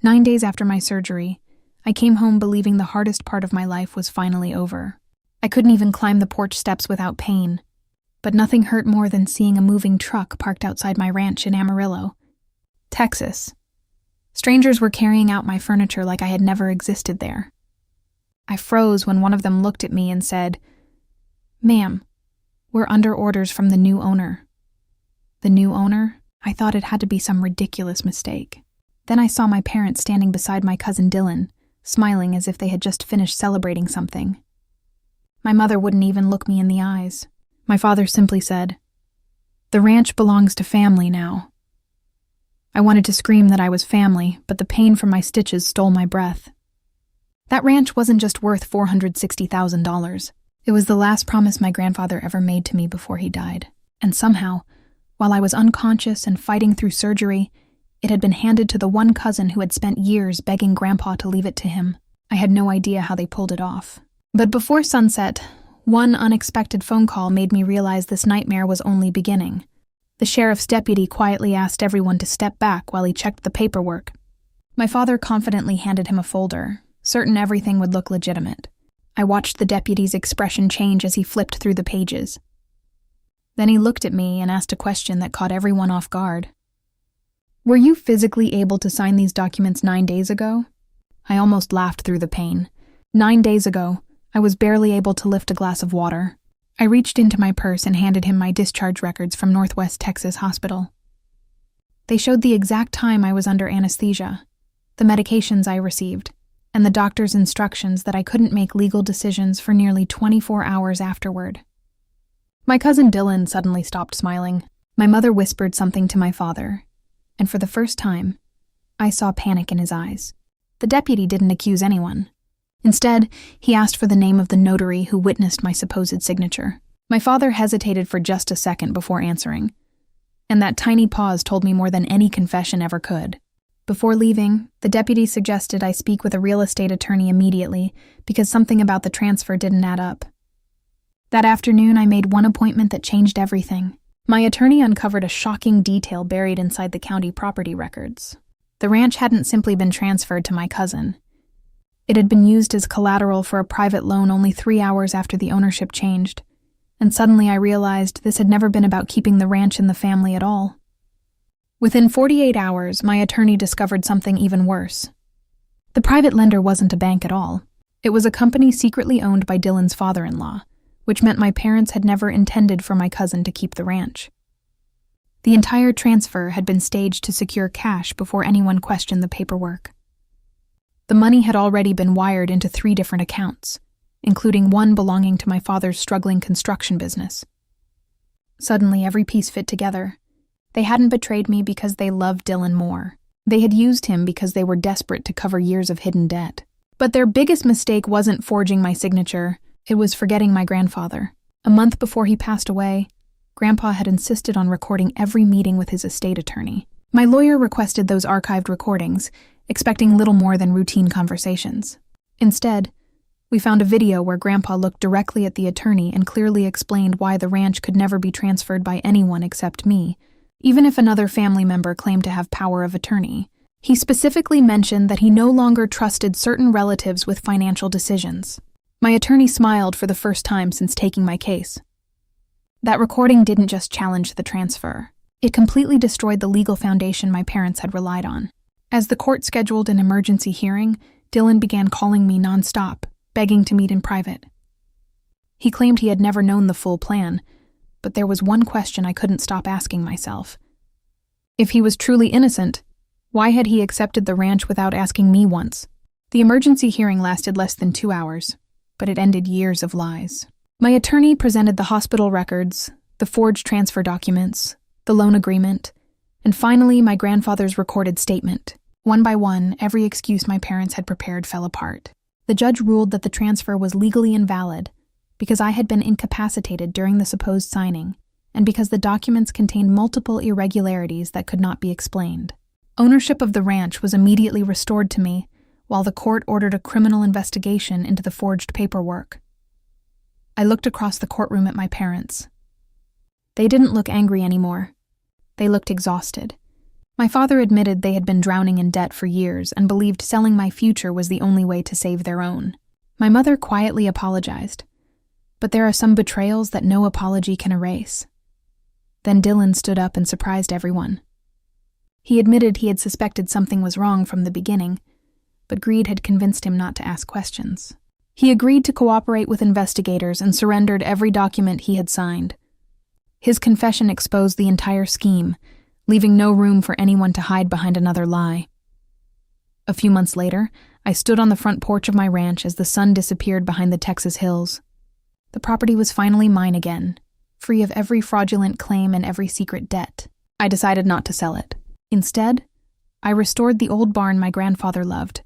9 days after my surgery, I came home believing the hardest part of my life was finally over. I couldn't even climb the porch steps without pain, but nothing hurt more than seeing a moving truck parked outside my ranch in Amarillo, Texas. Strangers were carrying out my furniture like I had never existed there. I froze when one of them looked at me and said, "Ma'am, we're under orders from the new owner." The new owner? I thought it had to be some ridiculous mistake. Then I saw my parents standing beside my cousin Dylan, smiling as if they had just finished celebrating something. My mother wouldn't even look me in the eyes. My father simply said, "The ranch belongs to family now." I wanted to scream that I was family, but the pain from my stitches stole my breath. That ranch wasn't just worth $460,000. It was the last promise my grandfather ever made to me before he died. And somehow, while I was unconscious and fighting through surgery, it had been handed to the one cousin who had spent years begging Grandpa to leave it to him. I had no idea how they pulled it off. But before sunset, one unexpected phone call made me realize this nightmare was only beginning. The sheriff's deputy quietly asked everyone to step back while he checked the paperwork. My father confidently handed him a folder, certain everything would look legitimate. I watched the deputy's expression change as he flipped through the pages. Then he looked at me and asked a question that caught everyone off guard. "Were you physically able to sign these documents 9 days ago?" I almost laughed through the pain. 9 days ago, I was barely able to lift a glass of water. I reached into my purse and handed him my discharge records from Northwest Texas Hospital. They showed the exact time I was under anesthesia, the medications I received, and the doctor's instructions that I couldn't make legal decisions for nearly 24 hours afterward. My cousin Dylan suddenly stopped smiling. My mother whispered something to my father, and for the first time, I saw panic in his eyes. The deputy didn't accuse anyone. Instead, he asked for the name of the notary who witnessed my supposed signature. My father hesitated for just a second before answering, and that tiny pause told me more than any confession ever could. Before leaving, the deputy suggested I speak with a real estate attorney immediately because something about the transfer didn't add up. That afternoon, I made one appointment that changed everything. My attorney uncovered a shocking detail buried inside the county property records. The ranch hadn't simply been transferred to my cousin. It had been used as collateral for a private loan only 3 hours after the ownership changed, and suddenly I realized this had never been about keeping the ranch in the family at all. Within 48 hours, my attorney discovered something even worse. The private lender wasn't a bank at all. It was a company secretly owned by Dylan's father-in-law, which meant my parents had never intended for my cousin to keep the ranch. The entire transfer had been staged to secure cash before anyone questioned the paperwork. The money had already been wired into 3 different accounts, including one belonging to my father's struggling construction business. Suddenly, every piece fit together. They hadn't betrayed me because they loved Dylan more. They had used him because they were desperate to cover years of hidden debt. But their biggest mistake wasn't forging my signature, it was forgetting my grandfather. A month before he passed away, Grandpa had insisted on recording every meeting with his estate attorney. My lawyer requested those archived recordings, expecting little more than routine conversations. Instead, we found a video where Grandpa looked directly at the attorney and clearly explained why the ranch could never be transferred by anyone except me, even if another family member claimed to have power of attorney. He specifically mentioned that he no longer trusted certain relatives with financial decisions. My attorney smiled for the first time since taking my case. That recording didn't just challenge the transfer. It completely destroyed the legal foundation my parents had relied on. As the court scheduled an emergency hearing, Dylan began calling me nonstop, begging to meet in private. He claimed he had never known the full plan, but there was one question I couldn't stop asking myself. If he was truly innocent, why had he accepted the ranch without asking me once? The emergency hearing lasted less than 2 hours, but it ended years of lies. My attorney presented the hospital records, the forged transfer documents, the loan agreement, and finally my grandfather's recorded statement. One by one, every excuse my parents had prepared fell apart. The judge ruled that the transfer was legally invalid because I had been incapacitated during the supposed signing and because the documents contained multiple irregularities that could not be explained. Ownership of the ranch was immediately restored to me, while the court ordered a criminal investigation into the forged paperwork. I looked across the courtroom at my parents. They didn't look angry anymore. They looked exhausted. My father admitted they had been drowning in debt for years and believed selling my future was the only way to save their own. My mother quietly apologized, but there are some betrayals that no apology can erase. Then Dylan stood up and surprised everyone. He admitted he had suspected something was wrong from the beginning, but greed had convinced him not to ask questions. He agreed to cooperate with investigators and surrendered every document he had signed. His confession exposed the entire scheme, leaving no room for anyone to hide behind another lie. A few months later, I stood on the front porch of my ranch as the sun disappeared behind the Texas hills. The property was finally mine again, free of every fraudulent claim and every secret debt. I decided not to sell it. Instead, I restored the old barn my grandfather loved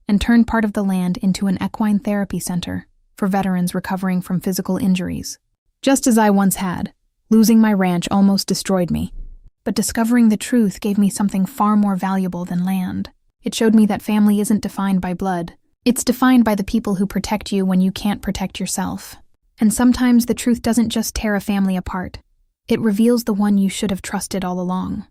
and turned part of the land into an equine therapy center for veterans recovering from physical injuries. Just as I once had, losing my ranch almost destroyed me, but discovering the truth gave me something far more valuable than land. It showed me that family isn't defined by blood. It's defined by the people who protect you when you can't protect yourself. And sometimes the truth doesn't just tear a family apart. It reveals the one you should have trusted all along.